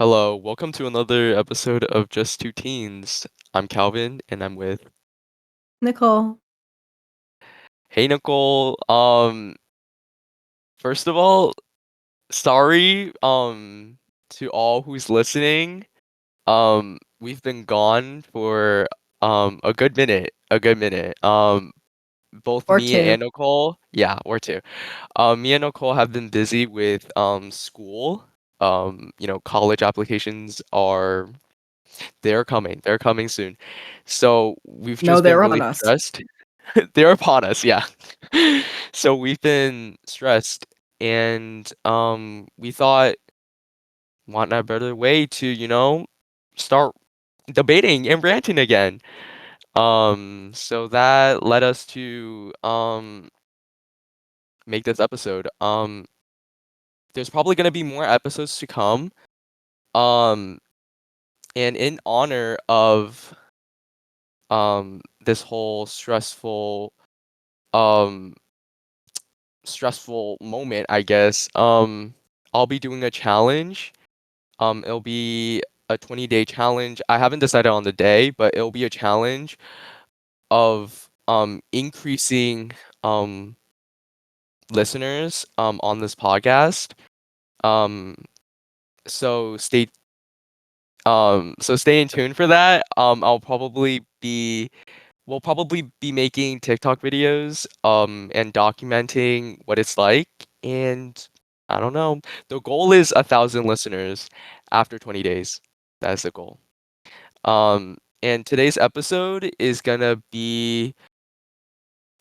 Hello, welcome to another episode of Just Two Teens. I'm Calvin and I'm with Nicole. Hey Nicole. First of all, sorry to all who's listening. We've been gone for a good minute, a good minute. Both Or me two. and Nicole, yeah, or two. Me and Nicole have been busy with school. College applications are they're coming. They're coming soon. So we've No, just been they're on really us. stressed. They're upon us, yeah. So we've been stressed and we thought want a better way to, start debating and ranting again. So that led us to make this episode. There's probably gonna be more episodes to come. Um and in honor of this whole um stressful moment, I guess, I'll be doing a challenge. It'll be a 20-day challenge. I haven't decided on the day, but it'll be a challenge of increasing um listeners on this podcast. Um so stay in tune for that. We'll probably be making TikTok videos, and documenting what it's like, and I don't know. The goal is 1,000 listeners after 20 days. That's the goal. And today's episode is gonna be,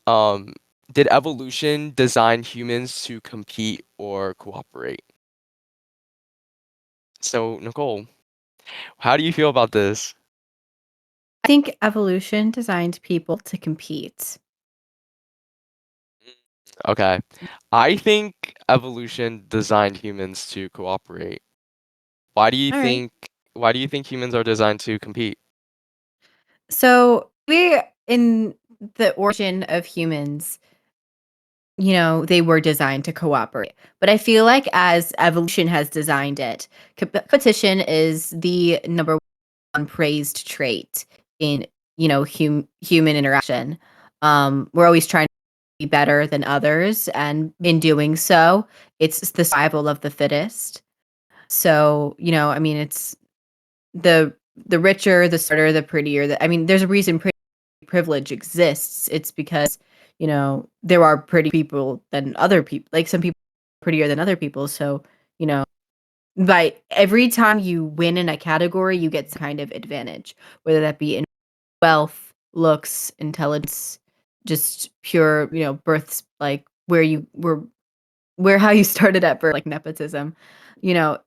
um, did evolution design humans to compete or cooperate? So, Nicole, how do you feel about this? I think evolution designed people to compete. Okay. I think evolution designed humans to cooperate. Why do you All right. think why do you think humans are designed to compete? So we in the origin of humans, they were designed to cooperate. But I feel like as evolution has designed it, competition is the number one praised trait in, human interaction. We're always trying to be better than others, and in doing so, it's the survival of the fittest. So, I mean, it's the richer, the smarter, the prettier. There's a reason privilege exists. It's because, there are pretty people than other people. Like some people are prettier than other people. So, you know, by every time you win in a category, you get some kind of advantage, whether that be in wealth, looks, intelligence, just pure, births, like where how you started at birth, like nepotism. You know,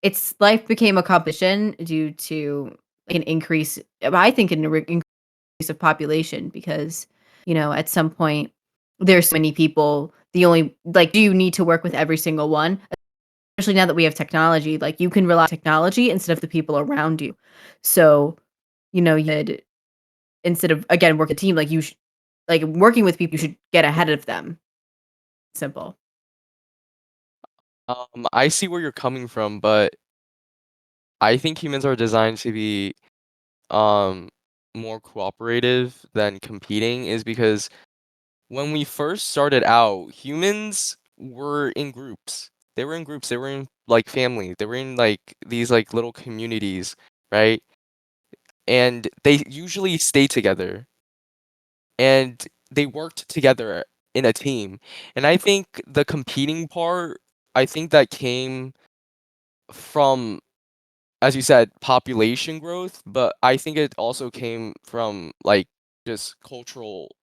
it's life became a competition due to like an increase. I think an increase of population because at some point there's so many people. The only like, do you need to work with every single one? Especially now that we have technology, like you can rely on technology instead of the people around you. So you had instead of again work a team like like working with people, you should get ahead of them. Simple. I see where you're coming from, but I think humans are designed to be um more cooperative than competing is because when we first started out, humans were in groups. They were in groups, they were in like family, they were in like these like little communities, right? And they usually stay together and they worked together in a team. And I think the competing part, I think that came from, as you said, population growth, but I think it also came from like just cultural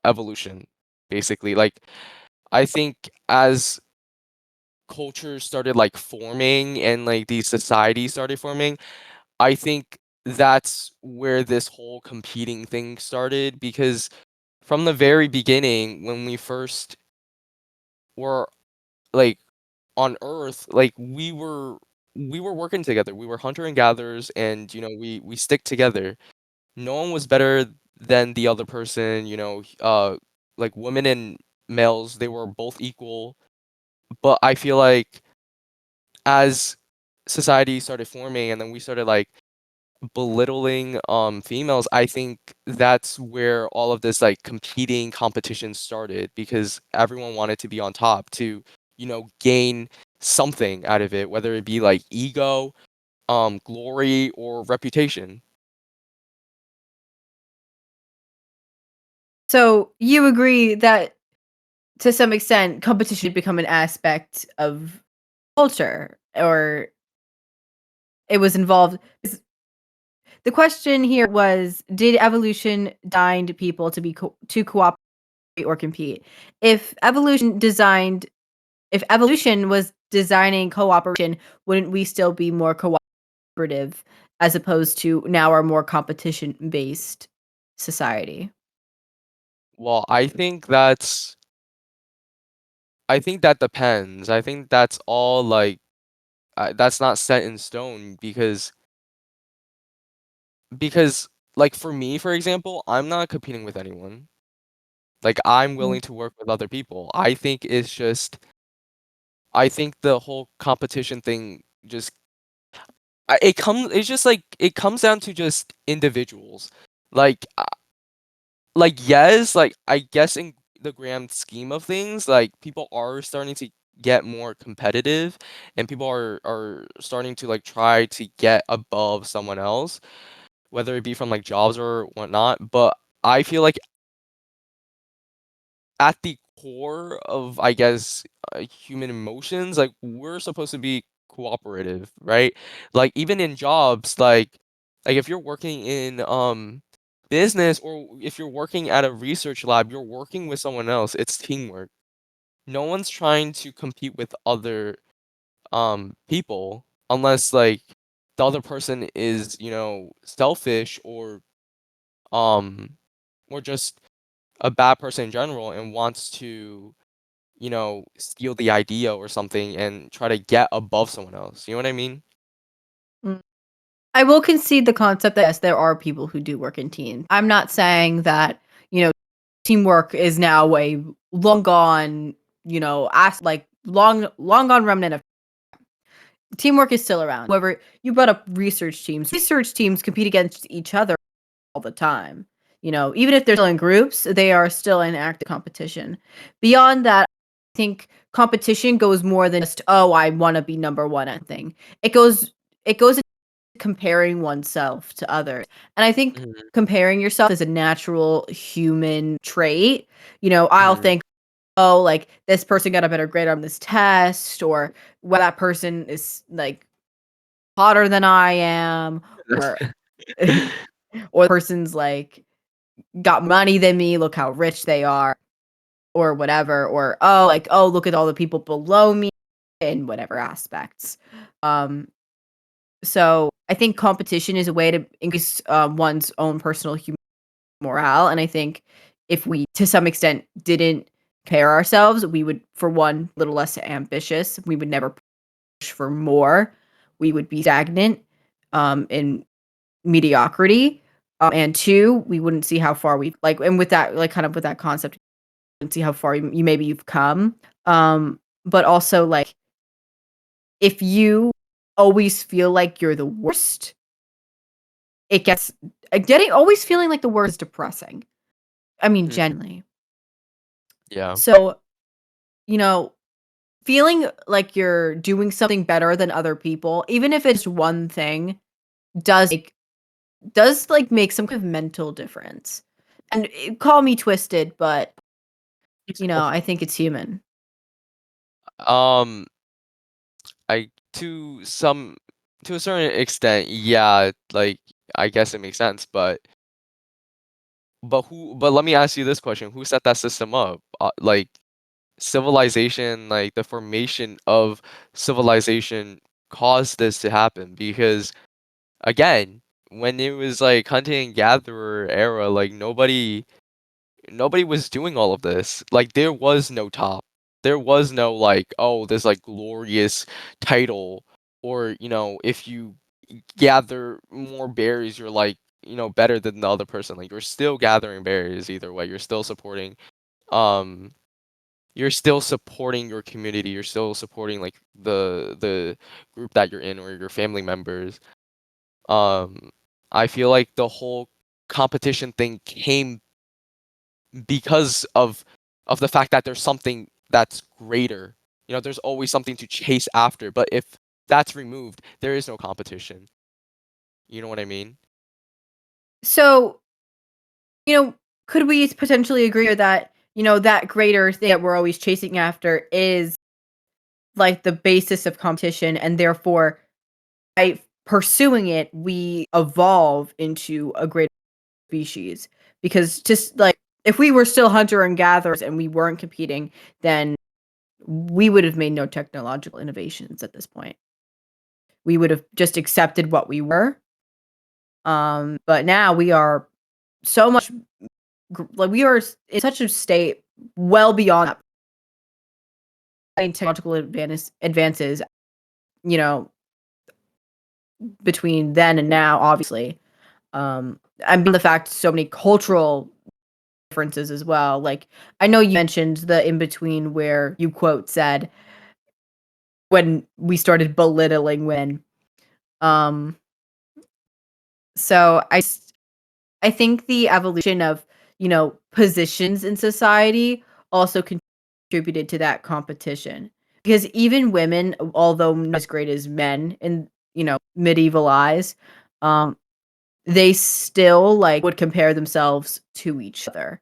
evolution, basically. Like, I think as cultures started like forming and like these societies started forming, I think that's where this whole competing thing started because from the very beginning, when we first were like on Earth, like we were working together. We were hunter and gatherers, and we stick together. No one was better than the other person. Like women and males, they were both equal. But I feel like as society started forming and then we started like belittling females, I think that's where all of this like competing competition started because everyone wanted to be on top to, gain something out of it, whether it be like ego, glory or reputation. So you agree that to some extent competition should become an aspect of culture, or it was involved. The question here was, did evolution design people to be to cooperate or compete? If evolution designed if evolution was designing cooperation, wouldn't we still be more cooperative as opposed to now our more competition based society? Well, I think that depends. I think that's all like that's not set in stone because like for me, for example, I'm not competing with anyone. Like I'm Mm, willing to work with other people. I think the whole competition thing just it's just like it comes down to just individuals. Like yes, like I guess in the grand scheme of things, like people are starting to get more competitive and people are starting to like try to get above someone else, whether it be from like jobs or whatnot. But I feel like at the core of, I guess, human emotions, like we're supposed to be cooperative, right? Like even in jobs, like if you're working in business or if you're working at a research lab, you're working with someone else. It's teamwork. No one's trying to compete with other people unless like the other person is, selfish um or just a bad person in general and wants to, steal the idea or something and try to get above someone else. You know what I mean? mm. I will concede the concept that yes, there are people who do work in teams. I'm not saying that, you know, teamwork is now a long gone, like long gone remnant of teamwork is still around. However, you brought up research teams. Research teams compete against each other all the time. Even if they're still in groups, they are still in active competition. Beyond that, I think competition goes more than just, oh, I want to be number one at thing. It goes into comparing oneself to others. And I think Mhm, comparing yourself is a natural human trait. I'll mhm. think, oh, like this person got a better grade on this test, or well, that person is like hotter than I am, or or the person's like got money than me, look how rich they are, or whatever, or oh, like, oh, look at all the people below me in whatever aspects. Um, so I think competition is a way to increase one's own personal morale. And I think if we, to some extent, didn't compare ourselves, we would, for one, a little less ambitious. We would never push for more. We would be stagnant in mediocrity. And two, we wouldn't see how far we've like, and with that, like, kind of with that concept, and see how far you maybe you've come. But also like if you always feel like you're the worst, it gets getting always feeling like the worst is depressing. I mean, Mhm. genuinely. Yeah. So, you know, feeling like you're doing something better than other people, even if it's one thing, does like make some kind of mental difference. And call me twisted, but I think it's human. Um, I to a certain extent, yeah, like I guess it makes sense, but let me ask you this question. Who set that system up? Like civilization, like the formation of civilization caused this to happen because again, when it was like hunting and gatherer era, like nobody was doing all of this. Like there was no top. There was no like, oh, this like glorious title or, if you gather more berries, you're like, better than the other person. Like you're still gathering berries either way. You're still supporting um you're still supporting your community, you're still supporting, like, the group that you're in or your family members. Um, I feel like the whole competition thing came because of the fact that there's something that's greater. You know, there's always something to chase after, but if that's removed, there is no competition. You know what I mean? So, you know, could we potentially agree here that, that greater thing that we're always chasing after is like the basis of competition, and therefore by pursuing it, we evolve into a greater species? Because just like if we were still hunter and gatherers and we weren't competing, then we would have made no technological innovations at this point. We would have just accepted what we were. But now we are so much like we are in such a state well beyond that. Technological advances, you know, between then and now, obviously. And beyond the fact so many cultural differences as well. Like I know you mentioned the in between where you quote said when we started belittling women. Um, so I think the evolution of, positions in society also contributed to that competition. Because even women, although not as great as men in, medieval eyes, um, they still like would compare themselves to each other.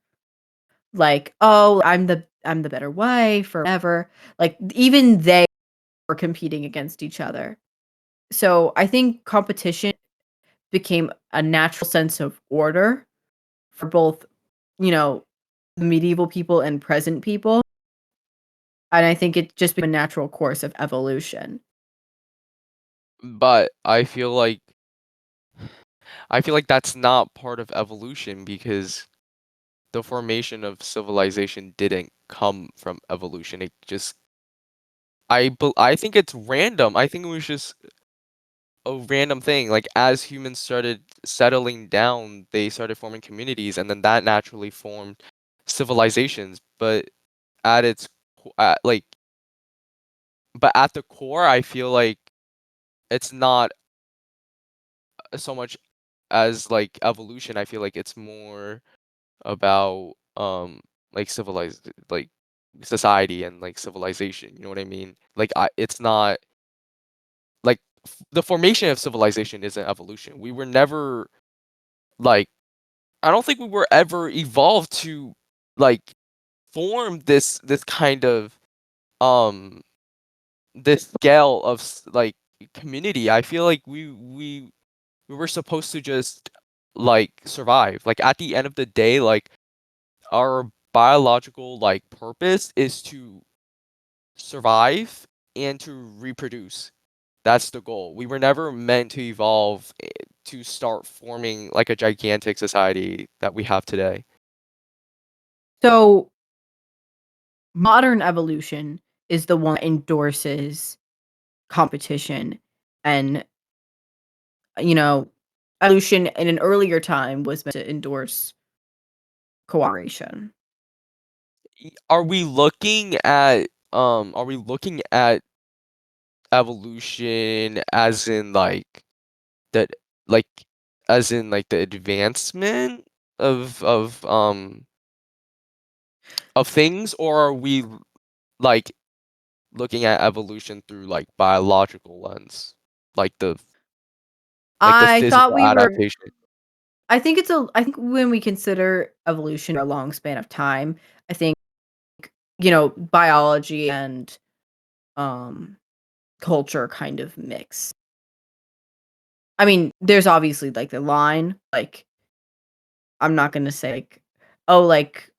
Like, "Oh, I'm the better wife," or whatever. Like, even they were competing against each other. So, I think competition became a natural sense of order for both, you know, medieval people and present people, and I think it just became a natural course of evolution. But I feel like that's not part of evolution because the formation of civilization didn't come from evolution. It just I think it's random. I think it was just a random thing. Like as humans started settling down, they started forming communities, and then that naturally formed civilizations. But at its co- at, like, but at the core, I feel like it's not so much as like evolution. I feel like it's more about like civilized like society and like civilization. You know what I mean? Like it's not like the formation of civilization isn't evolution. We were never like I don't think we were ever evolved to like form this kind of um this scale of like community. I feel like we were supposed to just like survive. Like at the end of the day, like our biological like purpose is to survive and to reproduce. That's the goal. We were never meant to evolve to start forming like a gigantic society that we have today. So, modern evolution is the one that endorses competition and, you know, evolution in an earlier time was meant to endorse cooperation. Are we looking at evolution as in like that like as in like the advancement of things, or are we like looking at evolution through like biological lens, like the I thought physical we were adaptation? I think when we consider evolution a long span of time, I think, biology and, um, culture kind of mix. I mean, there's obviously, like, the line, like, I'm not gonna say, like, "Oh, like,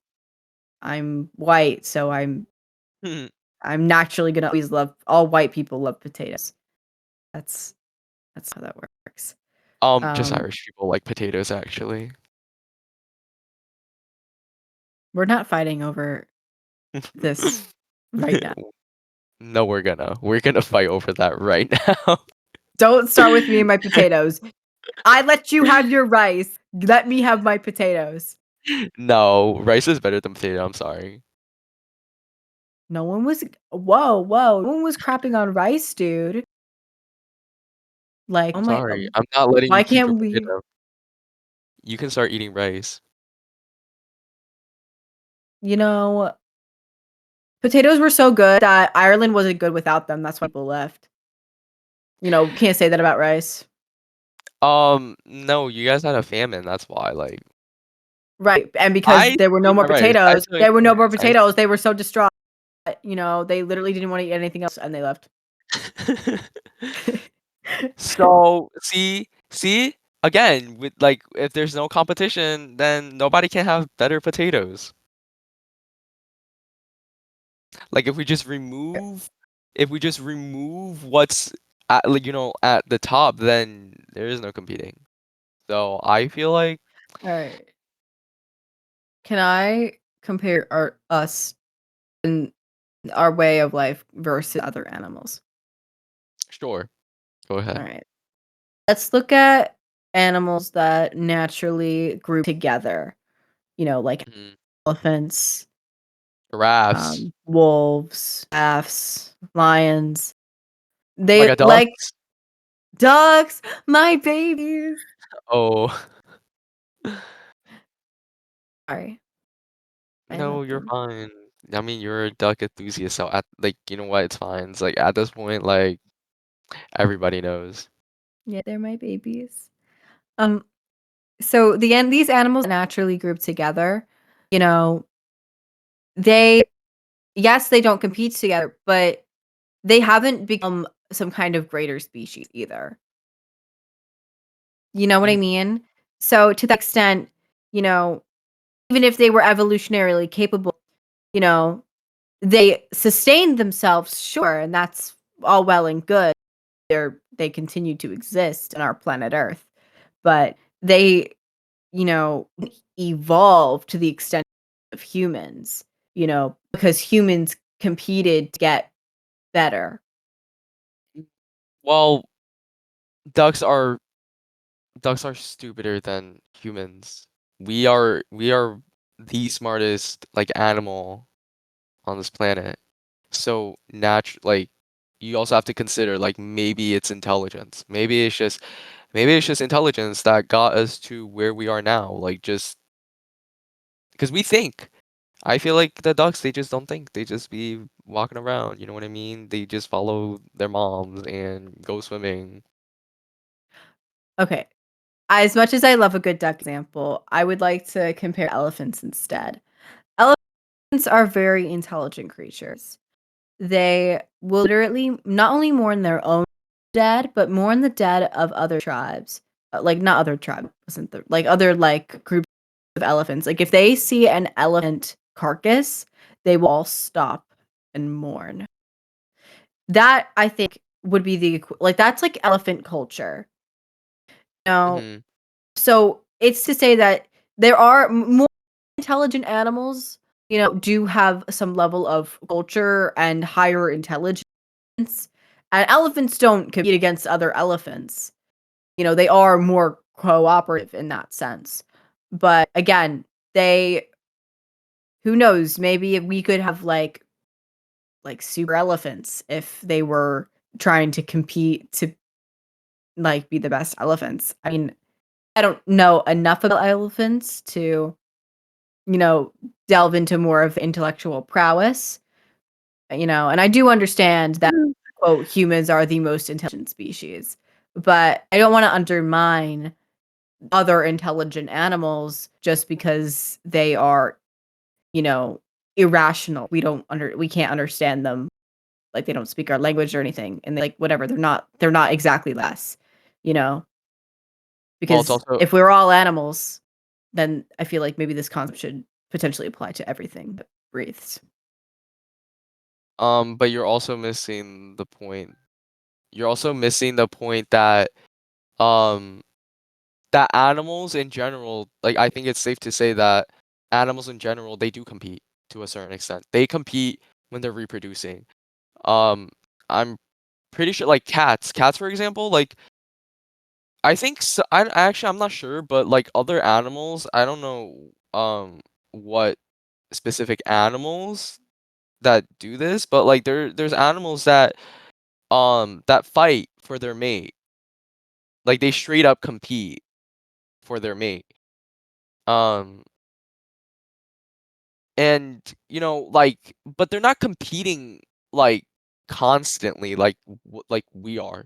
I'm white, so I'm naturally gonna always love all white people love potatoes." That's that's how that works. Just Um, Irish people like potatoes actually. we're not fighting over this right now. No, we're gonna fight over that right now. Don't start with me and my potatoes. I let you have your rice. Let me have my potatoes. No, rice is better than potato, I'm sorry. No one was whoa, whoa, no one was crapping on rice, dude. Like, I'm oh my sorry. I'm not letting why you keep your can't we potato. You can start eating rice. you know, potatoes were so good that Ireland wasn't good without them, that's why people left. Can't say that about rice. No, you guys had a famine, that's why, like Right, and because I there were still no eat more my rice. I potatoes still eat there were my no more rice. I potatoes, they were so distraught, they literally didn't wanna eat anything else, and they left. So, see? Again, with like, if there's no competition, then nobody can have better potatoes. Like, if we just remove what's at, like, at the top, then there is no competing. So, I feel like Alright. Can I compare us and our way of life versus other animals? sure, go ahead. Alright. Let's look at animals that naturally group together, like Mhm. elephants, Giraffes. wolves, calves, lions. Like They a duck? like ducks, my babies. Oh. Sorry, I No, love you're them. fine. I mean, you're a duck enthusiast, so at like, you know what? It's fine. It's like at this point, like everybody knows. Yeah, they're my babies. Um, so these animals naturally group together. You know, they yes, they don't compete together, but they haven't become some kind of greater species either. You know what I Mhm. mean? So to that extent, you know, even if they were evolutionarily capable, you know, they sustained themselves, sure, and that's all well and good. They continue to exist on our planet Earth, but they, you know, evolve to the extent of humans, because humans competed to get better. Well, ducks are ducks are stupider than humans. We are the smartest like animal on this planet. So like you also have to consider like maybe it's intelligence. Maybe it's just intelligence that got us to where we are now. Like just because we think. I feel like the ducks, they just don't think. They just be walking around, you know what I mean? They just follow their moms and go swimming. Okay. As much as I love a good duck example, I would like to compare elephants instead. Elephants are very intelligent creatures. They will literally not only mourn their own dead, but mourn the dead of other tribes. Like not other tribe, wasn't the like other like groups of elephants. Like if they see an elephant carcass, they will all stop and mourn. That I think would be like that's like elephant culture. Now, Mhm. so it's to say that there are more intelligent animals, do have some level of culture and higher intelligence. And elephants don't compete against other elephants. They are more cooperative in that sense. But again, they who knows, maybe we could have like super elephants if they were trying to compete to like be the best elephants. I mean, I don't know enough about elephants to, you know, delve into more of intellectual prowess, and I do understand that, Mm. quote, humans are the most intelligent species, but I don't want to undermine other intelligent animals just because they are, you know, irrational. We can't understand them. Like they don't speak our language or anything. And like whatever, they're not exactly less, you know, Well, it's because also if we're all animals, then I feel like maybe this concept should potentially apply to everything that breathes. but you're also missing the point. You're also missing the point that um that animals in general, like I think it's safe to say that animals in general, they do compete to a certain extent. They compete when they're reproducing. I'm pretty sure like cats for example, like I think so, I'm not sure, but like other animals, I don't know what specific animals that do this, but, like, there's animals that fight for their mate. Like, they straight up compete for their mate. Um, and, like but they're not competing, like, constantly like we are.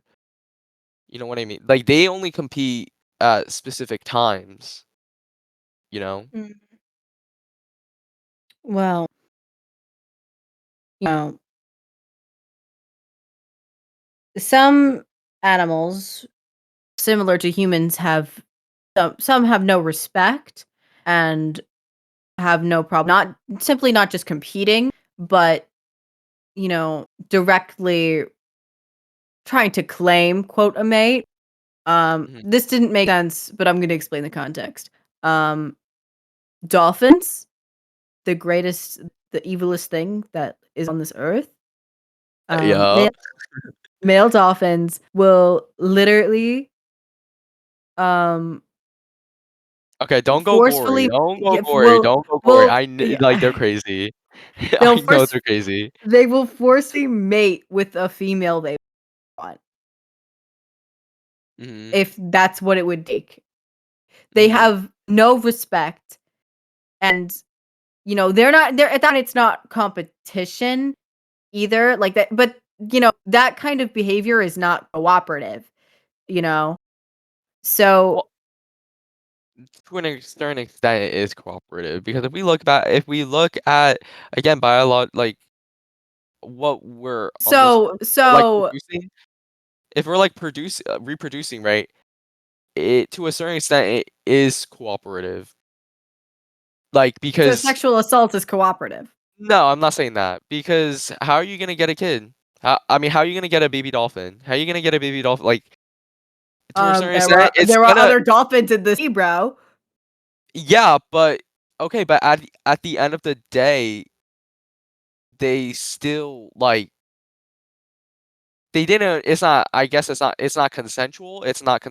You know what I mean? Like, they only compete at specific times, you know? Mm. Well, you know, some animals, similar to humans, have some have no respect and have no problem not just competing, but directly trying to claim quote a mate. Mhm. This didn't make sense, but I'm going to explain the context. Um, Dolphins, the greatest, the evilest thing that is on this earth. Yup. Male dolphins will literally um Okay, don't go gory, forcefully don't go yeah, gory, don't go gory. will I kn yeah, like, they're crazy. they'll I know force they're crazy. they will forcefully mate with a female they want Mhm, if that's what it would take. They mhm. have no respect and they're not they're at that it's not competition either like that but that kind of behavior is not cooperative, you know. So Well, to an certain extent, it is cooperative because if we look at, again, like, what we're on this so earth for, like, so producing if we're, like, reproducing, right, it to a certain extent, it is cooperative. Like, so because sexual assault is cooperative. no, I'm not saying that, because how are you gonna get a kid? I mean, how are you gonna get a baby dolphin? How are you gonna get a baby dolphin? Like, to a certain extent, it's There were gonna other dolphins in the sea, bro. yeah, but okay, but at the end of the day, they still, like they didn't it's not I guess it's not consensual, It's not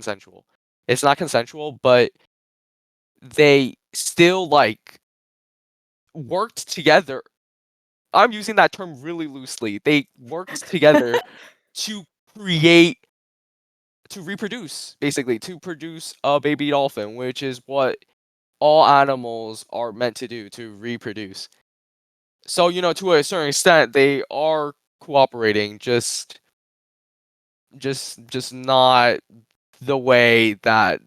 consensual, but they still, like, worked together. I'm using that term really loosely. They worked together to create to reproduce, basically, to produce a baby dolphin, which is what all animals are meant to do, to reproduce. So, to a certain extent, they are cooperating, just not the way that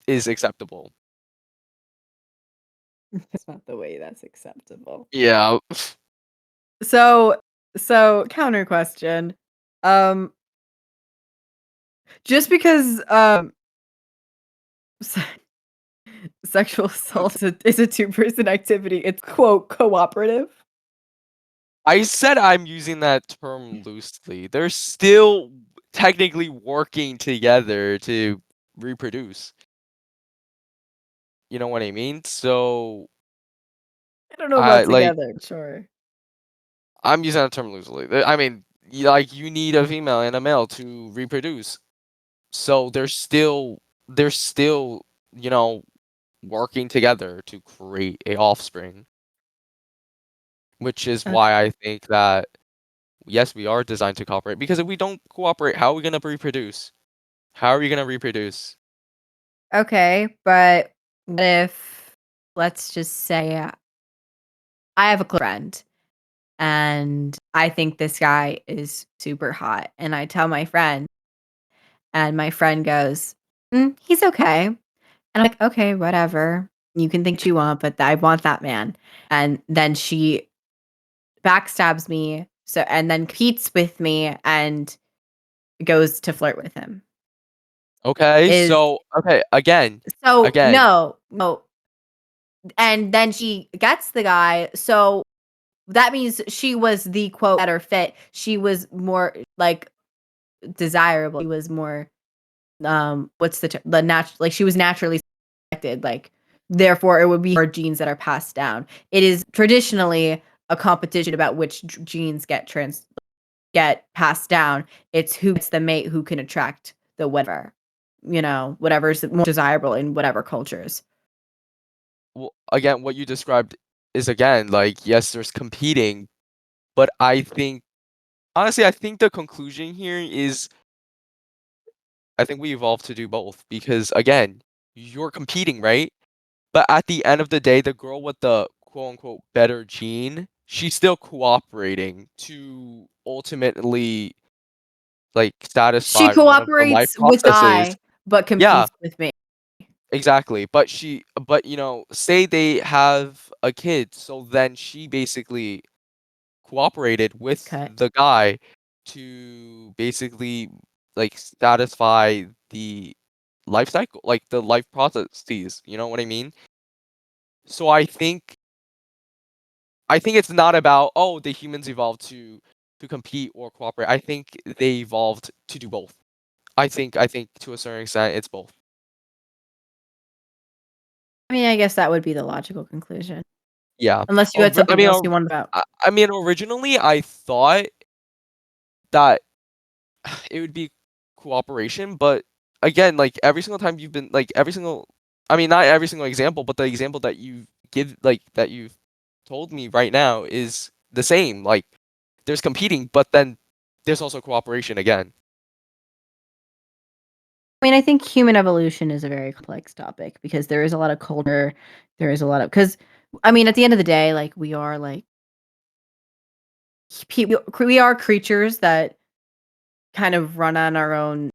is acceptable. That's not the way that's acceptable. Yeah. So counter question. Um, just because se sexual assault is a two-person activity, it's quote cooperative? I said I'm using that term loosely. They're still technically working together to reproduce. You know what I mean? So, I don't know I about like together, sure. I'm using that term loosely. I mean, like, you need a female and a male to reproduce. So they're still, you know, working together to create a offspring, which is Okay. why I think that yes, we are designed to cooperate, because if we don't cooperate, how are we gonna reproduce? How are we gonna reproduce? Okay, but what if let's just say I have a close friend and I think this guy is super hot and I tell my friend and my friend goes, he's okay. And I'm like, okay, whatever. You can think what you want, but I want that man. And then she backstabs me. So, and then competes with me and goes to flirt with him. Okay, Is so okay, again, so again, no, no. And then she gets the guy. So that means she was the quote better fit. She was more like desirable. She was more what's the natural like she was naturally selected like therefore it would be her genes that are passed down. It is traditionally a competition about which genes get passed down. It's who gets the mate who can attract the whatever, whatever's more desirable in whatever cultures. again, what you described is, again, like, yes, there's competing, but I think honestly, I think the conclusion here is I think we evolved to do both because again, you're competing, right? But at the end of the day, the girl with the quote unquote better gene, she's still cooperating to ultimately like She satisfy one of the life cooperates with processes. I, but Yeah, competes with me. exactly. But you know, say they have a kid, so then she basically cooperated with Okay. the guy to basically like satisfy the life cycle, like the life processes, you know what I mean? So I think it's not about oh the humans evolved to compete or cooperate. I think they evolved to do both. I think to a certain extent it's both. I mean, I guess that would be the logical conclusion. Yeah. Unless you Or had I something mean, else you wanted about. I mean originally I thought that it would be cooperation, but again, like every single time you've been like every single I mean not every single example, but the example that you give like that you've told me right now is the same. Like there's competing, but then there's also cooperation again. I mean, I think human evolution is a very complex topic because there is a lot of culture, there is a lot of because I mean, at the end of the day, like we are like we are creatures that kind of run on our own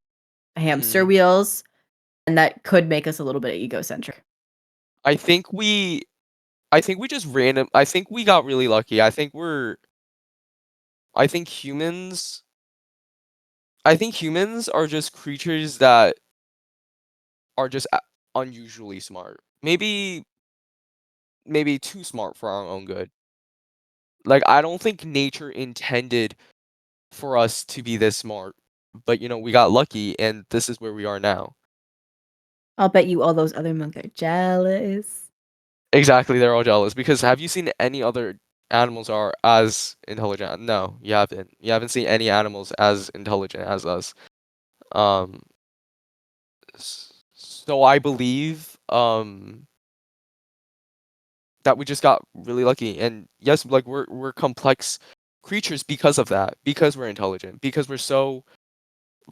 hamster Mhm. wheels, and that could make us a little bit egocentric. I think we I think we just random I think we got really lucky. I think humans I think humans are just creatures that are just unusually smart. Maybe too smart for our own good. Like I don't think nature intended for us to be this smart, but you know, we got lucky and this is where we are now. I'll bet you all those other monks are jealous. Exactly, they're all jealous because have you seen any other animals are as intelligent? No, you haven't. You haven't seen any animals as intelligent as us. Um so I believe that we just got really lucky and yes, like we're complex creatures because of that. Because we're intelligent, because we're so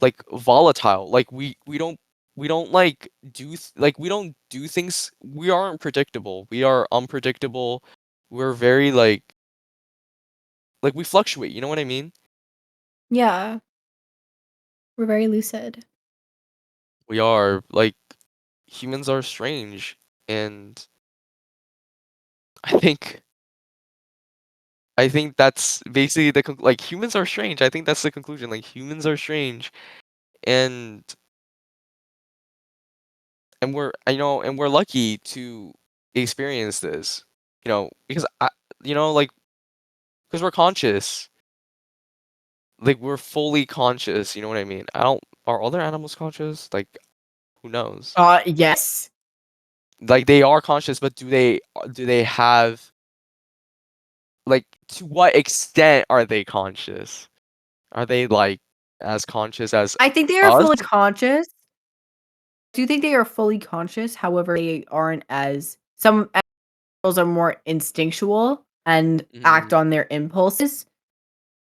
like volatile. Like we don't like like we don't do things we aren't predictable. We are unpredictable. We're very like we fluctuate, you know what I mean? Yeah, we're very lucid. We are like humans are strange and I think I think that's basically like humans are strange. I think that's the conclusion. Like humans are strange and and we're lucky to experience this. You know, because I you know like because we're conscious. Like we're fully conscious, you know what I mean? I don't are other animals conscious? Like who knows? Yes. Like they are conscious, but do they have like to what extent are they conscious? Are they like as conscious as I think they are us? fully conscious. Do you think they are fully conscious? However, they aren't as some animals are more instinctual and act Mhm. on their impulses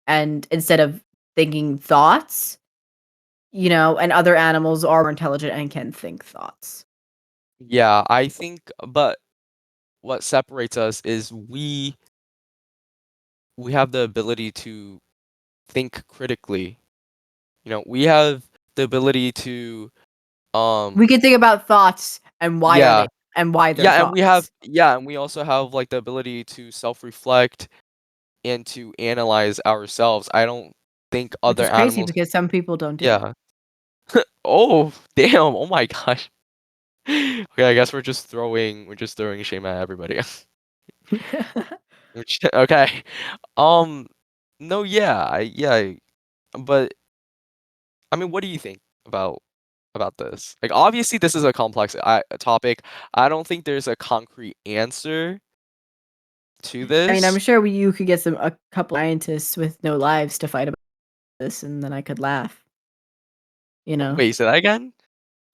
and instead of thinking thoughts, and other animals are more intelligent and can think thoughts. Yeah, I think but what separates us is we have the ability to think critically. You know, we have the ability to We um can think about thoughts and why are yeah, they and why they're thoughts. and we also have like the ability to self-reflect and to analyze ourselves. I don't think Which other is crazy animals because some people don't do that. yeah. Oh, damn. Oh my gosh. Okay, I guess we're just throwing shame at everybody. Which okay. Um no, but I mean, what do you think about this? Like obviously this is a complex topic. I don't think there's a concrete answer to I mean, I'm this. sure you could get a couple scientists with no lives to fight about this, and then I could laugh, you know? Wait, say that again?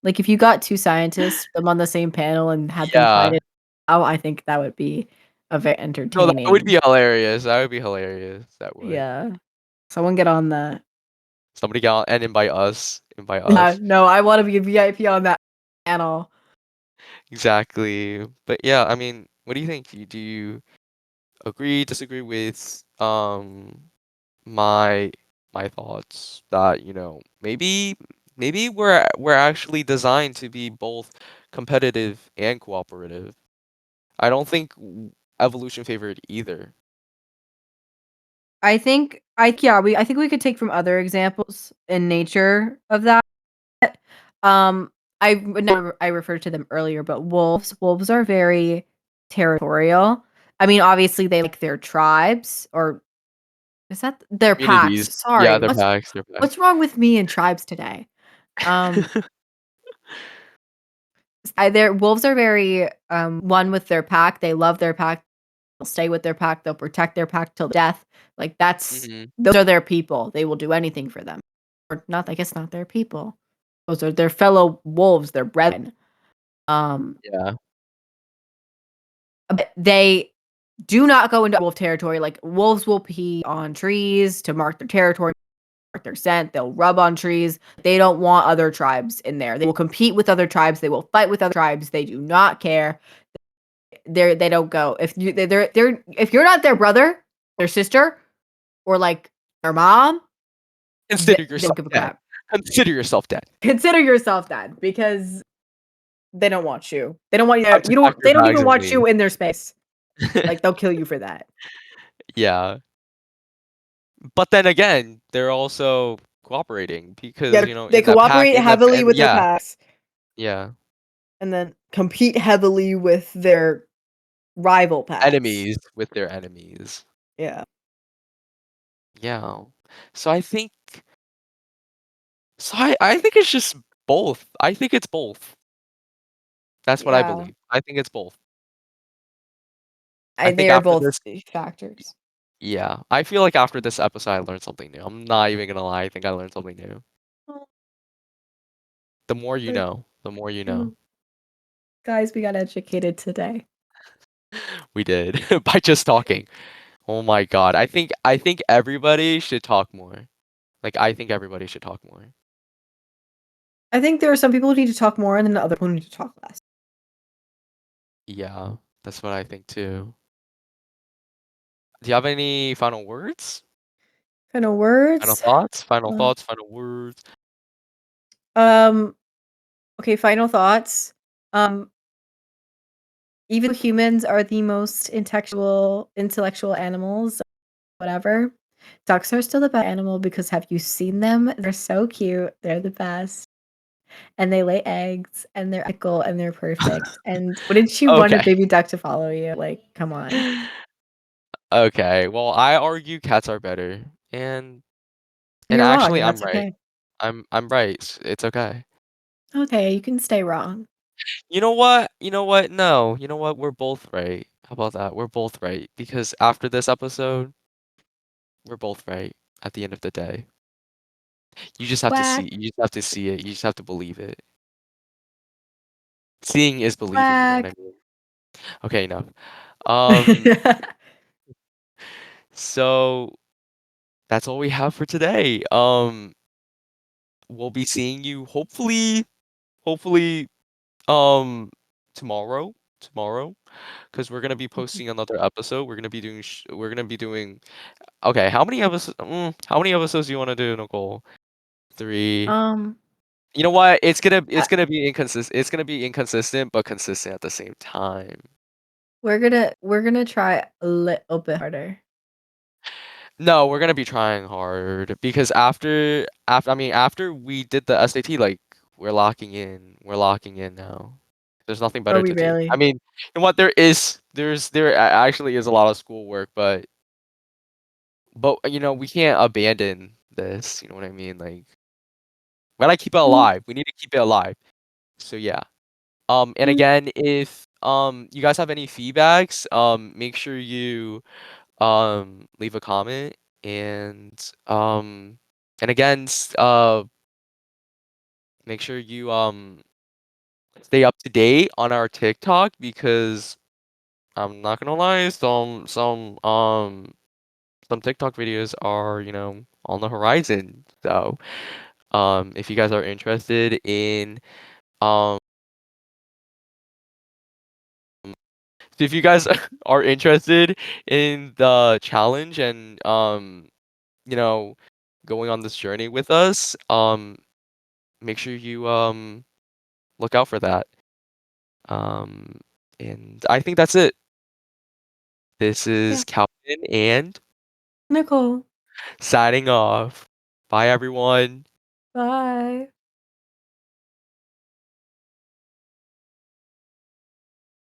Like, if you got 2 scientists, them on the same panel and had them fight Yeah. it out, I think that would be very No, that would entertaining. be hilarious. That would be hilarious. That would. Yeah. Someone get on that. Somebody get on and invite us. Invite Yeah, us. no, I wanna be a VIP on that panel. Exactly. But yeah, I mean, what do you think? Do you agree, disagree with my my thoughts that, maybe we're actually designed to be both competitive and cooperative. I don't think evolution favored either. I think we could take from other examples in nature of that. Um, I referred to them earlier, but wolves are very territorial. I mean, obviously they like their tribes or is that their Communities. packs? Yeah, Sorry, they're packs, they're what's packs. wrong with me and tribes today? Um, their wolves are very one with their pack. They love their pack. They'll stay with their pack. They'll protect their pack till death. Like Mhm. those are their people. They will do anything for them. Or not. I guess not their people. Those are their fellow wolves. Their brethren. Um, Yeah. but they do not go into wolf territory. Like wolves will pee on trees to mark their territory, mark their scent. They'll rub on trees. They don't want other tribes in there. They will compete with other tribes. They will fight with other tribes. They do not care. They don't go if you they're if you're not their brother, their sister, or like their mom, Consider they don't yourself give a dead. crap. Consider yourself dead. Consider yourself that because they don't want you. They don't want you. Time to You pack don't. your They don't bags even and want leave. you in their space. Like they'll kill you for that. Yeah. But then again, they're also cooperating because, Yeah, they in that pack, cooperate in that heavily and with their yeah, packs yeah. and then compete heavily with their rival packs. Enemies with their enemies. Yeah. Yeah. So I think it's just both. I think it's both. That's what I Yeah. believe. I think it's both. I They think are after both this factors. yeah, I feel like after this episode, I learned something new. I'm not even gonna lie, I think I learned something new. Oh, The more you we're know, the more you know. true. Guys, we got educated today. We did by just talking. Oh my god. I think everybody should talk more. Like, I think everybody should talk more. I think there are some people who need to talk more and then other people who need to talk less. Yeah, that's what I think too. Do you have any final words? Final Final words. thoughts? Final Uh, thoughts, final words? Um, okay, final thoughts. Um, even though humans are the most intellectual animals, whatever, ducks are still the best animal because have you seen them? They're so cute. They're the best. And they lay eggs and they're ethical and they're perfect. And wouldn't you want a Okay. baby duck to follow you? Like, come on. Okay, well, I argue cats are better, and You're wrong, actually, and I'm that's right. okay. I'm right. It's okay. Okay, you can stay wrong. You know what? You know what? No. You know what? We're both right. How about that? We're both right because after this episode, we're both right at the end of the day. You just have to see. Quack, You just have to see it. You just have to believe it. Seeing is believing, you know what I quack. mean? Okay, enough. Um, so that's all we have for today. We'll be seeing you hopefully, um, tomorrow, tomorrow, because we're gonna be posting another episode. We're gonna be doing. Okay, how many episodes do you want to do, Nicole? Three. Um, You know what? It's uh, gonna be inconsistent. It's gonna be inconsistent, but consistent at the same time. we're gonna try a little bit harder. No, we're gonna be trying hard because after we did the SAT, like we're locking in. We're locking in now. There's nothing Are better we to do. I really? mean, you know what? Actually is a lot of schoolwork, but we can't abandon this. You know what I mean? Like, we gotta keep it Mm, alive. We need to keep it alive. So yeah. And mm. again, if you guys have any feedbacks, make sure you leave a comment and again make sure you stay up to date on our TikTok because I'm not gonna lie, some TikTok videos are, on the horizon. So, if you guys are interested in, um if you guys are interested in the challenge and, you know, going on this journey with us, make sure you, look out for that. Um, and I think that's it. This Yeah. is Calvin and Nicole. signing off. Bye, everyone. Bye.